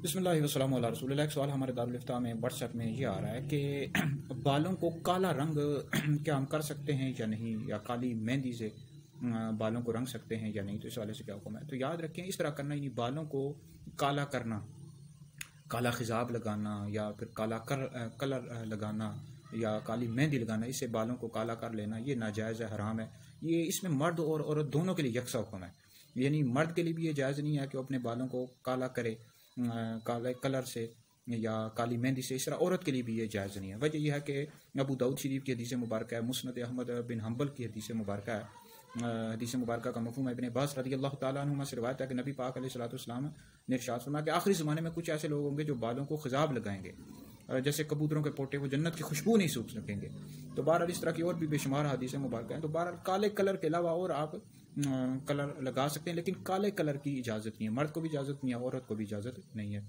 بسم اللہ وسلم علی رسول اللہ۔ ایک سوال ہمارے دارالفتاء میں واٹس ایپ میں یہ آ رہا ہے کہ بالوں کو کالا رنگ کیا ہم کر سکتے ہیں یا نہیں، یا کالی مہندی سے بالوں کو رنگ سکتے ہیں یا نہیں، تو اس والے سے کیا حکم ہے؟ تو یاد رکھیں اس طرح کرنا، یعنی بالوں کو کالا کرنا، کالا خضاب لگانا یا پھر کالا کلر لگانا یا کالی مہندی لگانا، اس سے بالوں کو کالا کر لینا یہ ناجائز ہے، حرام ہے۔ یہ اس میں مرد اور عورت دونوں کے لیے یکساں حکم ہے، یعنی مرد کے لیے بھی یہ جائز نہیں ہے کہ وہ اپنے بالوں کو کالا کرے کالے کلر سے یا کالی مہندی سے، اس طرح عورت کے لیے بھی یہ جائز نہیں ہے۔ وجہ یہ ہے کہ ابو داؤد شریف کی حدیث مبارکہ ہے، مسند احمد بن حنبل کی حدیث مبارکہ ہے۔ حدیث مبارکہ کا مفہوم ہے ابن عباس رضی اللہ تعالیٰ عنہما سے روایت ہے کہ نبی پاک علیہ الصلوۃ والسلام نے ارشاد فرمایا کہ آخری زمانے میں کچھ ایسے لوگ ہوں گے جو بالوں کو خضاب لگائیں گے جیسے کبوتروں کے پوٹے، وہ جنت کی خوشبو نہیں سوکھ سکیں گے۔ تو بہرحال اس طرح کی اور بھی بے شمار حدیث مبارکہ ہیں۔ تو بہرحال کالے کلر کے علاوہ اور آپ کلر لگا سکتے ہیں، لیکن کالے کلر کی اجازت نہیں ہے، مرد کو بھی اجازت نہیں ہے، عورت کو بھی اجازت نہیں ہے۔